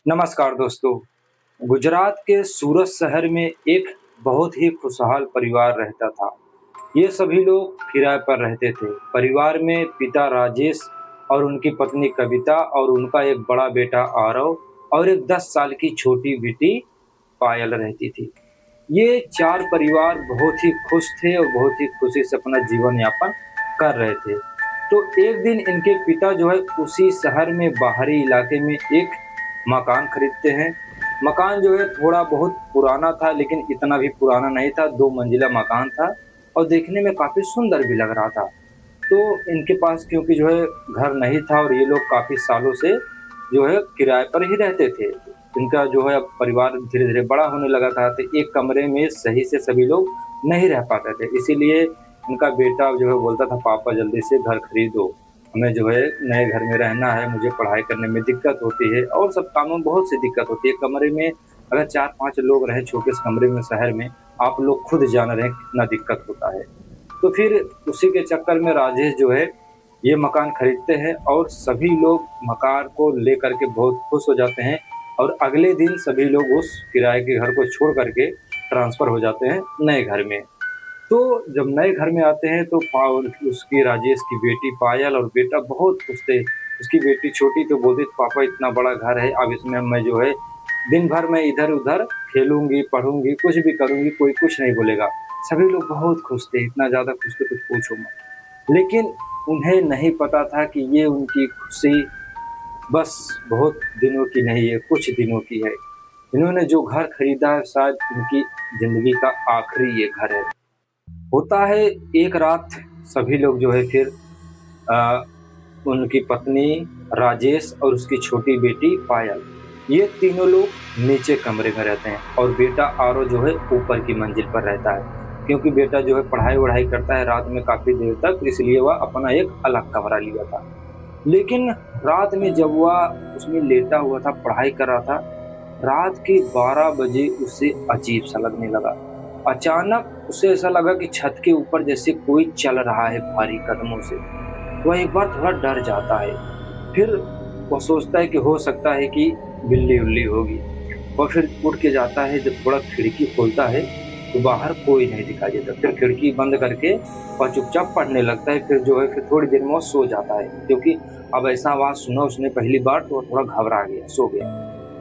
नमस्कार दोस्तों। गुजरात के सूरत शहर में एक बहुत ही खुशहाल परिवार रहता था। ये सभी लोग किराए पर रहते थे। परिवार में पिता राजेश और उनकी पत्नी कविता और उनका एक बड़ा बेटा आरव और एक 10 साल की छोटी बेटी पायल रहती थी। ये 4 परिवार बहुत ही खुश थे और बहुत ही खुशी से अपना जीवन यापन कर रहे थे। तो एक दिन इनके पिता जो है उसी शहर में बाहरी इलाके में एक मकान खरीदते हैं। मकान जो है थोड़ा बहुत पुराना था लेकिन इतना भी पुराना नहीं था, 2 मंजिला मकान था और देखने में काफ़ी सुंदर भी लग रहा था। तो इनके पास क्योंकि जो है घर नहीं था और ये लोग काफ़ी सालों से जो है किराए पर ही रहते थे। इनका जो है अब परिवार धीरे-धीरे बड़ा होने लगा था, तो एक कमरे में सही से सभी लोग नहीं रह पाते थे। इसीलिए उनका बेटा जो है बोलता था, पापा जल्दी से घर खरीदो, हमें जो है नए घर में रहना है, मुझे पढ़ाई करने में दिक्कत होती है और सब कामों में बहुत सी दिक्कत होती है। कमरे में अगर 4-5 लोग रहें छोटे से कमरे में शहर में, आप लोग खुद जान रहे हैं कितना दिक्कत होता है। तो फिर उसी के चक्कर में राजेश जो है ये मकान खरीदते हैं और सभी लोग मकान को लेकर के बहुत खुश हो जाते हैं और अगले दिन सभी लोग उस किराए के घर को छोड़ कर के ट्रांसफ़र हो जाते हैं नए घर में। तो जब नए घर में आते हैं तो उसकी राजेश की बेटी पायल और बेटा बहुत खुश थे। उसकी बेटी छोटी तो बोलती थी, पापा इतना बड़ा घर है, अब इसमें मैं जो है दिन भर मैं इधर-उधर खेलूँगी, पढ़ूँगी, कुछ भी करूँगी, कोई कुछ नहीं बोलेगा। सभी लोग बहुत खुश थे, इतना ज़्यादा खुश थे कुछ पूछो मत। लेकिन उन्हें नहीं पता था कि ये उनकी खुशी बस बहुत दिनों की नहीं है, कुछ दिनों की है। इन्होंने जो घर खरीदा है शायद उनकी ज़िंदगी का आखिरी ये घर है। होता है एक रात सभी लोग जो है फिर अ, उनकी पत्नी राजेश और उसकी छोटी बेटी पायल, ये तीनों लोग नीचे कमरे में रहते हैं और बेटा आरव जो है ऊपर की मंजिल पर रहता है। क्योंकि बेटा जो है पढ़ाई-वढ़ाई करता है रात में काफ़ी देर तक, इसलिए वह अपना एक अलग कमरा लिया था। लेकिन रात में जब वह उसमें लेटा हुआ था, पढ़ाई कर रहा था, रात के 12 बजे उसे अजीब-सा लगने लगा। अचानक उसे ऐसा लगा कि छत के ऊपर जैसे कोई चल रहा है भारी कदमों से। वह एक बार थोड़ा डर जाता है। फिर वह सोचता है कि हो सकता है कि बिल्ली-विल्ली होगी। वह फिर उठ के जाता है, जब थोड़ा खिड़की खोलता है, तो बाहर कोई नहीं दिखाई देता। फिर खिड़की बंद करके वह चुपचाप पढ़ने लगता है। फिर जो है फिर थोड़ी देर में वो सो जाता है, क्योंकि अब ऐसा आवाज़ सुना उसने पहली बार तो वह थोड़ा घबरा गया, सो गया।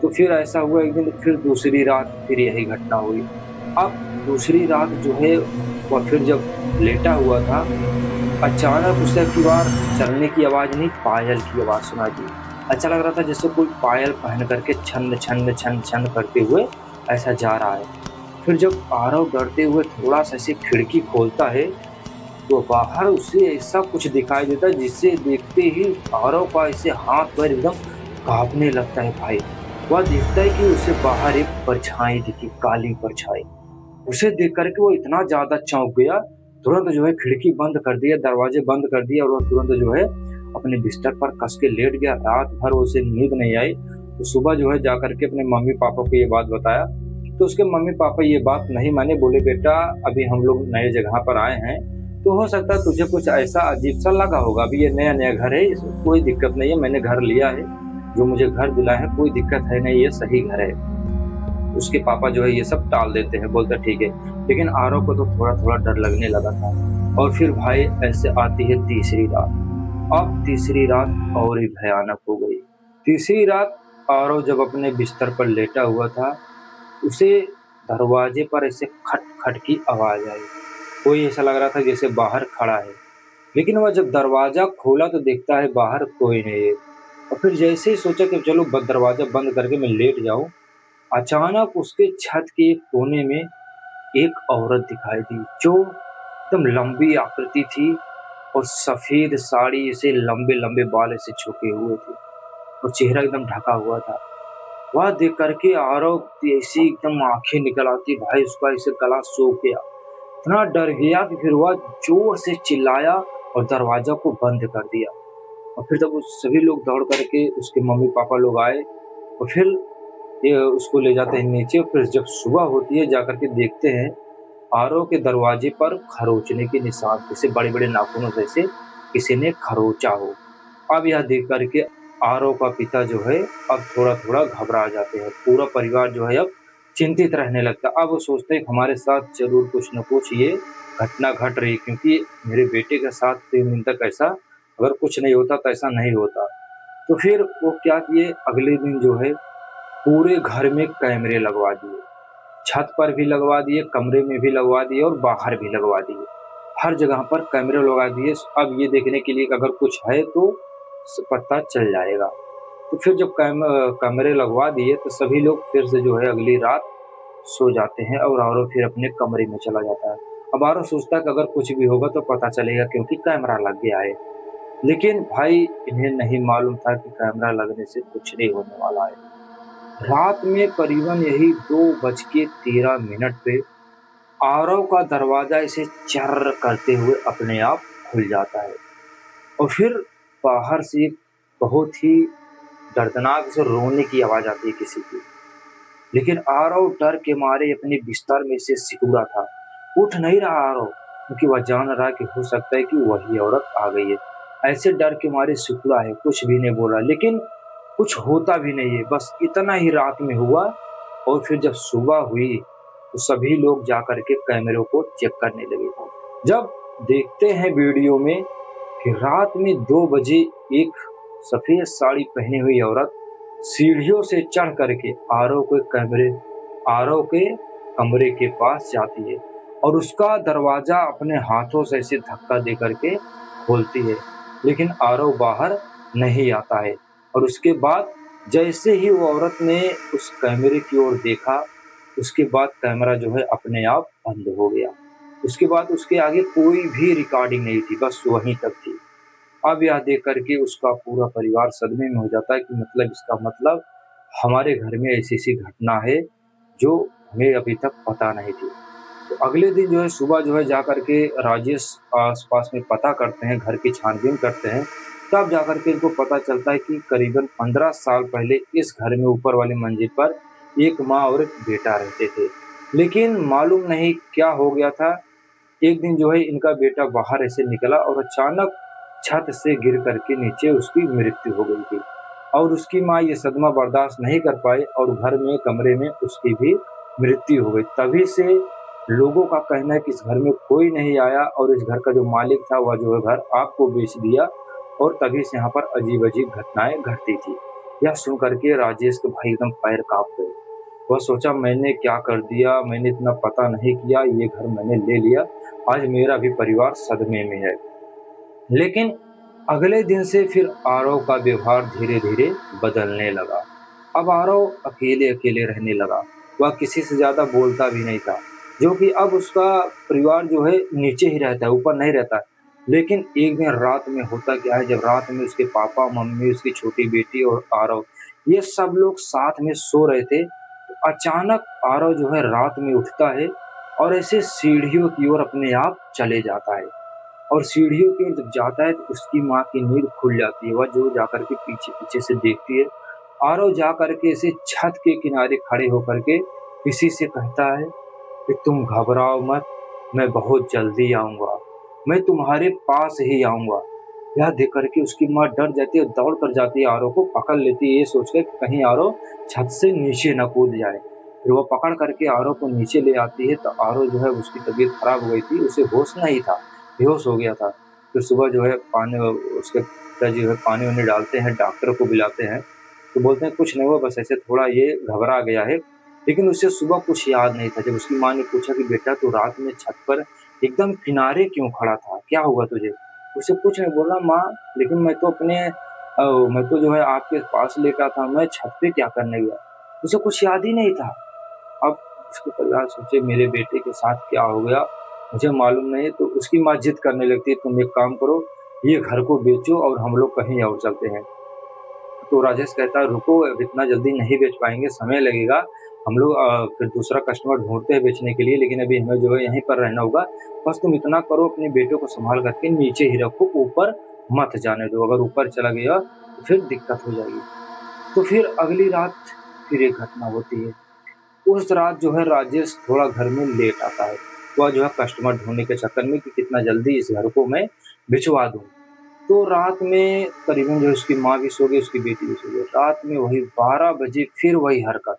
तो फिर ऐसा हुआ एक दिन, फिर दूसरी रात फिर यही घटना हुई। अब दूसरी रात जो है वह फिर जब लेटा हुआ था, अचानक उसे अब की बार चलने की आवाज़ नहीं, पायल की आवाज़ सुनाई दी। ऐसा लग रहा था जैसे कोई पायल पहन करके छन छन छन छन करते हुए ऐसा जा रहा है। फिर जब आरव डरते हुए थोड़ा-सा ऐसे खिड़की खोलता है, तो बाहर उसे ऐसा कुछ दिखाई देता है जिसे देखते ही आरव का ऐसे हाथ-पैर एकदम काँपने लगता है भाई। वह देखता है कि उसे बाहर एक परछाई दिखी, काली परछाई। उसे देख कर के वो इतना ज़्यादा चौंक गया, तुरंत जो है खिड़की बंद कर दिया, दरवाजे बंद कर दिए और वो तुरंत जो है अपने बिस्तर पर कस के लेट गया। रात भर उसे नींद नहीं आई। तो सुबह जो है जाकर के अपने मम्मी-पापा को ये बात बताया, तो उसके मम्मी-पापा ये बात नहीं माने, बोले बेटा अभी हम लोग नए जगह पर आए हैं, तो हो सकता है तुझे कुछ ऐसा अजीब-सा लगा होगा। अभी ये नया-नया घर है, इसमें कोई दिक्कत नहीं है, मैंने घर लिया है, जो मुझे घर दिलाए हैं कोई दिक्कत है नहीं, ये सही घर है। उसके पापा जो है ये सब टाल देते हैं, बोलते हैं ठीक है। लेकिन आरव को तो थोड़ा-थोड़ा डर लगने लगा था। और फिर भाई ऐसे आती है तीसरी रात। अब तीसरी रात और ही भयानक हो गई। तीसरी रात आरव जब अपने बिस्तर पर लेटा हुआ था, उसे दरवाजे पर ऐसे खट-खट की आवाज़ आई। कोई ऐसा लग रहा था जैसे बाहर खड़ा है। लेकिन वह जब दरवाज़ा खोला तो देखता है बाहर कोई नहीं है। और फिर जैसे ही सोचा कि चलो दरवाज़ा बंद करके मैं लेट जाऊँ, अचानक उसके छत के एक कोने में एक औरत दिखाई दी, जो एकदम लंबी आकृति थी और सफ़ेद साड़ी से लंबे-लंबे बाल ऐसे झुके हुए थे और चेहरा एकदम ढका हुआ था। वह देख कर के आरव की ऐसी एकदम आँखें निकल आती, भाई उसका ऐसे गला सूख गया। इतना डर गया कि फिर वह ज़ोर से चिल्लाया और दरवाज़ा को बंद कर दिया। और फिर जब वो सभी लोग दौड़ कर के उसके मम्मी-पापा लोग आए और फिर ये उसको ले जाते हैं नीचे। फिर जब सुबह होती है जाकर के देखते हैं, आरओ के दरवाजे पर खरोंचने के निशान, जैसे बड़े-बड़े नाखूनों से ऐसे किसी ने खरोंचा हो। अब यह देख कर के आरव का पिता जो है अब थोड़ा-थोड़ा घबरा जाते हैं। पूरा परिवार जो है अब चिंतित रहने लगता है। अब वो सोचते हैं कि हमारे साथ ज़रूर कुछ न कुछ ये घटना घट रही है, क्योंकि मेरे बेटे के साथ 3 दिन तक ऐसा अगर कुछ नहीं होता तो ऐसा नहीं होता। तो फिर वो क्या किए, अगले दिन जो है पूरे घर में कैमरे लगवा दिए। छत पर भी लगवा दिए, कमरे में भी लगवा दिए और बाहर भी लगवा दिए। हर जगह पर कैमरे लगा दिए, अब ये देखने के लिए कि अगर कुछ है तो पता चल जाएगा। तो फिर जब कैमरे लगवा दिए तो सभी लोग फिर से जो है अगली रात सो जाते हैं और आरव फिर अपने कमरे में चला जाता है। अब आरव सोचता है कि अगर कुछ भी होगा तो पता चलेगा, क्योंकि कैमरा लग गया है। लेकिन भाई इन्हें नहीं मालूम था कि कैमरा लगने से कुछ नहीं होने वाला है। रात में करीबन यही 2:13 पे आरव का दरवाजा ऐसे चर्र करते हुए अपने आप खुल जाता है और फिर बाहर से एक बहुत ही दर्दनाक से रोने की आवाज आती है किसी की। लेकिन आरव डर के मारे अपने बिस्तर में से सिकुड़ा था। उठ नहीं रहा आरव, क्योंकि वह जान रहा कि हो सकता है कि वही औरत आ गई है। ऐसे डर के मारे सिकुड़ा है, कुछ भी नहीं बोला, लेकिन कुछ होता भी नहीं है। बस इतना ही रात में हुआ। और फिर जब सुबह हुई तो सभी लोग जाकर के कैमरों को चेक करने लगे। जब देखते हैं वीडियो में कि रात में 2 बजे एक सफेद साड़ी पहनी हुई औरत सीढ़ियों से चढ़ करके आरव के कमरे के पास जाती है और उसका दरवाजा अपने हाथों से ऐसे धक्का दे करके खोलती है, लेकिन आरव बाहर नहीं आता है। और उसके बाद जैसे ही वो औरत ने उस कैमरे की ओर देखा, उसके बाद कैमरा जो है अपने आप बंद हो गया। उसके बाद उसके आगे कोई भी रिकॉर्डिंग नहीं थी, बस वहीं तक थी। अब यह देख करके उसका पूरा परिवार सदमे में हो जाता है कि मतलब इसका मतलब हमारे घर में ऐसी-ऐसी घटना है जो हमें अभी तक पता नहीं थी। तो अगले दिन जो है सुबह जो है जा करके राजेश आस-पास में पता करते हैं, घर की छानबीन करते हैं। तब जाकर के इनको पता चलता है कि करीबन 15 साल पहले इस घर में ऊपर वाली मंजिल पर एक माँ और एक बेटा रहते थे। लेकिन मालूम नहीं क्या हो गया था, एक दिन जो है इनका बेटा बाहर ऐसे निकला और अचानक छत से गिर करके नीचे उसकी मृत्यु हो गई थी। और उसकी माँ ये सदमा बर्दाश्त नहीं कर पाई और घर में कमरे में उसकी भी मृत्यु हो गई। तभी से लोगों का कहना है कि इस घर में कोई नहीं आया और इस घर का जो मालिक था वह जो है घर आपको बेच दिया और तभी से यहाँ पर अजीब-अजीब घटनाएँ घटती थी। यह सुन कर के राजेश के भाई एकदम पैर काँप गए। वह सोचा मैंने क्या कर दिया, मैंने इतना पता नहीं किया, ये घर मैंने ले लिया, आज मेरा भी परिवार सदमे में है। लेकिन अगले दिन से फिर आरव का व्यवहार धीरे-धीरे बदलने लगा। अब आरव अकेले-अकेले रहने लगा। वह किसी से ज़्यादा बोलता भी नहीं था, जो कि अब उसका परिवार जो है नीचे ही रहता है, ऊपर नहीं रहता। लेकिन एक दिन रात में होता क्या है, जब रात में उसके पापा, मम्मी, उसकी छोटी बेटी और आरव, ये सब लोग साथ में सो रहे थे। तो अचानक आरव जो है रात में उठता है और ऐसे सीढ़ियों की ओर अपने आप चले जाता है। और सीढ़ियों की ओर जब जाता है तो उसकी माँ की नींद खुल जाती है। वह जो जाकर के पीछे-पीछे से देखती है। आरव जाकर के ऐसे छत के किनारे खड़े होकर के किसी से कहता है कि तुम घबराओ मत, मैं बहुत जल्दी आऊँगा, मैं तुम्हारे पास ही आऊँगा। यह देख कर के उसकी माँ डर जाती है और दौड़ कर जाती है, आरव को पकड़ लेती है, ये सोच कर कि कहीं आरव छत से नीचे न कूद जाए। फिर वो पकड़ करके आरव को नीचे ले आती है तो आरव जो है उसकी तबीयत खराब हो गई थी, उसे होश नहीं था, बेहोश हो गया था। फिर सुबह जो है पानी उसके पिताजी जो है पानी-वानी डालते हैं, डॉक्टर को बुलाते हैं, तो बोलते हैं कुछ नहीं हुआ, बस ऐसे थोड़ा ये घबरा गया है। लेकिन उसे सुबह कुछ याद नहीं था। जब उसकी माँ ने पूछा कि बेटा तू रात में छत पर एकदम किनारे क्यों खड़ा था? क्या हुआ तुझे? उसे कुछ नहीं बोला माँ, लेकिन मैं तो जो है आपके पास लेटा था, मैं छत पे क्या करने गया? उसे कुछ याद ही नहीं था। अब उसके परिवार सोचे मेरे बेटे के साथ क्या हो गया? मुझे मालूम नहीं है। तो उसकी माँ जिद करने लगती है तुम एक काम करो, ये घर को बेचो और हम लोग कहीं और चलते हैं। तो राजेश कहता है रुको, अब इतना जल्दी नहीं बेच पाएँगे, समय लगेगा। हम लोग फिर दूसरा कस्टमर ढूँढते हैं बेचने के लिए, लेकिन अभी हमें जो है यहीं पर रहना होगा। बस तुम इतना करो, अपने बेटे को सँभाल करके नीचे ही रखो, ऊपर मत जाने दो। अगर ऊपर चला गया तो फिर दिक्कत हो जाएगी। तो फिर अगली रात फिर एक घटना होती है। उस रात जो है राजेश थोड़ा घर में लेट आता है। वह जो है कस्टमर ढूँढने के चक्कर में कि कितना जल्दी इस घर को मैं भिजवा दूँ। तो रात में करीबन जो उसकी माँ भी सो गई, उसकी बेटी भी सो गई। रात में वही 12 बजे फिर वही हरकत।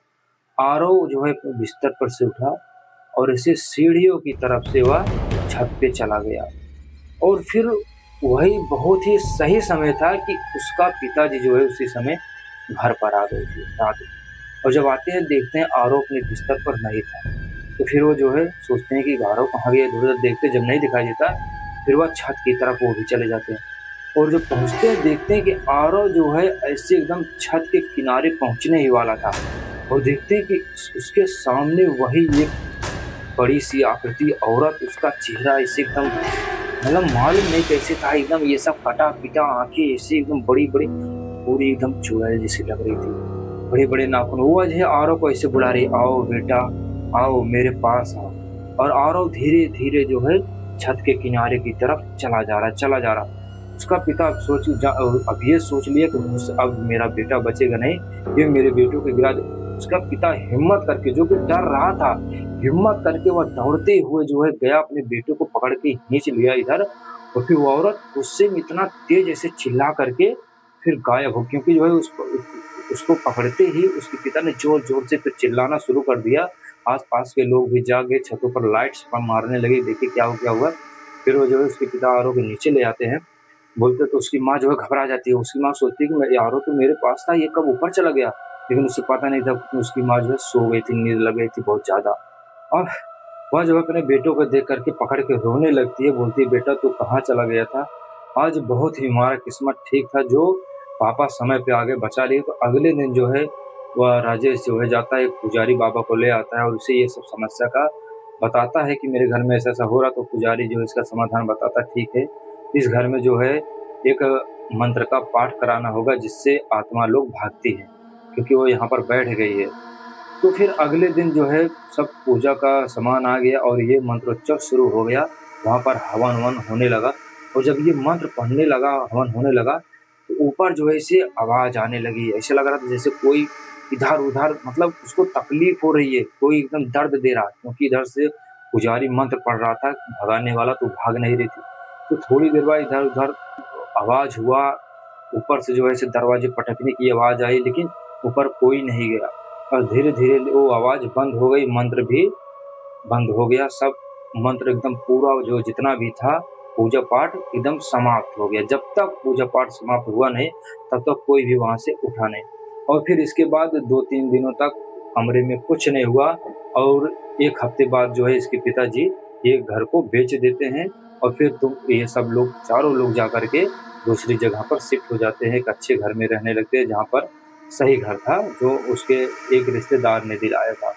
आरव जो है अपने बिस्तर पर से उठा और ऐसे सीढ़ियों की तरफ से वह छत पे चला गया। और फिर वही बहुत ही सही समय था कि उसका पिताजी जो है उसी समय घर पर आ गए थे रात में। और जब आते हैं देखते हैं आरव अपने बिस्तर पर नहीं था। तो फिर वो जो है सोचते हैं कि आरव कहाँ गया, इधर-उधर देखते, जब नहीं दिखाई देता फिर वह छत की तरफ वो भी चले जाते हैं। और जब पहुँचते हैं देखते हैं कि आरव जो है ऐसे एकदम छत के किनारे पहुँचने ही वाला था। और देखते हैं कि उसके सामने वही एक बड़ी सी आकृति औरत, उसका चेहरा ऐसे एकदम मतलब मालूम नहीं कैसे था, एकदम ये सब कटा पिटा, आंखें ऐसी एकदम बड़ी बड़ी, पूरी एकदम चुड़ैल जैसी लग रही थी, बड़े बड़े नाखून। वो जो है आरव को ऐसे बुला रही, आओ बेटा आओ मेरे पास आओ। और आरव धीरे धीरे जो है छत के किनारे की तरफ चला जा रहा। उसका पिता अब ये सोच लिया कि अब मेरा बेटा बचेगा नहीं, ये मेरे बेटों को गिरा दे। उसका पिता हिम्मत करके, जो कि डर रहा था, हिम्मत करके वह दौड़ते हुए जो है गया, अपने बेटे को पकड़ के खींच लिया इधर। और फिर वो औरत गुस्से में इतना तेज ऐसे चिल्ला करके फिर गायब हो, क्योंकि जो है उसको पकड़ते ही उसके पिता ने जोर जोर से फिर चिल्लाना शुरू कर दिया। आसपास के लोग भी जाग गए, छतों पर लाइट्स मारने लगे, देखिए क्या हुआ। फिर वो जो है उसके पिता आरव के नीचे ले आते हैं, बोलते तो उसकी माँ जो है घबरा जाती है। उसकी माँ सोचती है कि आरव तो मेरे पास था, ये कब ऊपर चला गया। लेकिन उसे पता नहीं था कि उसकी माँ जो है सो गई थी, नींद लग गई थी बहुत ज्यादा। और वह जो है अपने बेटों को देख करके पकड़ के रोने लगती है, बोलती है बेटा तू कहाँ चला गया था, आज बहुत ही हमारा किस्मत ठीक था जो पापा समय पे आगे बचा लिए। तो अगले दिन जो है वह राजेश जो है जाता है, एक पुजारी बाबा को ले आता है और उसे ये सब समस्या का बताता है कि मेरे घर में ऐसा हो रहा। तो पुजारी जो है इसका समाधान बताता, ठीक है इस घर में जो है एक मंत्र का पाठ कराना होगा जिससे आत्मा लोग भागती है, क्योंकि वो यहाँ पर बैठ गई है। तो फिर अगले दिन जो है सब पूजा का सामान आ गया और ये मंत्रोच्चार शुरू हो गया। वहाँ पर हवन ववन होने लगा। और जब ये मंत्र पढ़ने लगा, हवन होने लगा, तो ऊपर जो है इसे आवाज आने लगी। ऐसे लग रहा था जैसे कोई इधर उधर, मतलब उसको तकलीफ हो रही है, कोई एकदम दर्द दे रहा, क्योंकि इधर से पुजारी मंत्र पढ़ रहा था भगाने वाला, तो भाग नहीं रही थी। तो थोड़ी देर बाद इधर उधर आवाज हुआ, ऊपर से जो है इसे दरवाजे पटकने की आवाज आई, लेकिन ऊपर कोई नहीं गया। और धीरे धीरे वो आवाज बंद हो गई, मंत्र भी बंद हो गया। सब मंत्र एकदम पूरा जो जितना भी था पूजा पाठ एकदम समाप्त हो गया। जब तक पूजा पाठ समाप्त हुआ नहीं तब तक कोई भी वहां से उठा नहीं। और फिर इसके बाद 2-3 दिनों तक कमरे में कुछ नहीं हुआ। और 1 हफ्ते बाद जो है इसके पिताजी ये घर को बेच देते हैं। और फिर ये सब लोग, चारों लोग जा करके दूसरी जगह पर शिफ्ट हो जाते हैं, एक अच्छे घर में रहने लगते हैं, जहाँ पर सही घर था जो उसके एक रिश्तेदार ने दिलाया था।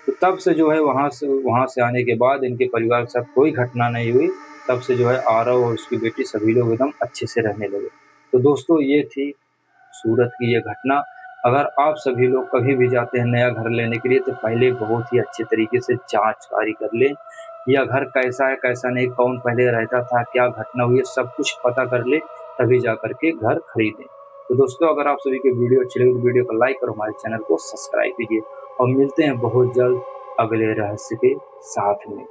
तो तब से जो है वहाँ से आने के बाद इनके परिवार के साथ कोई घटना नहीं हुई। तब से जो है आरव और उसकी बेटी सभी लोग एकदम अच्छे से रहने लगे। तो दोस्तों ये थी सूरत की ये घटना। अगर आप सभी लोग कभी भी जाते हैं नया घर लेने के लिए तो पहले बहुत ही अच्छे तरीके से जाँच-कारी कर लें। यह घर कैसा है, कैसा नहीं, कौन पहले रहता था, क्या घटना हुई है, सब कुछ पता कर लें, तभी जा कर के घर खरीदें। तो दोस्तों अगर आप सभी को वीडियो अच्छी लगी तो वीडियो को लाइक और हमारे चैनल को सब्सक्राइब कीजिए। और मिलते हैं बहुत जल्द अगले रहस्य के साथ में।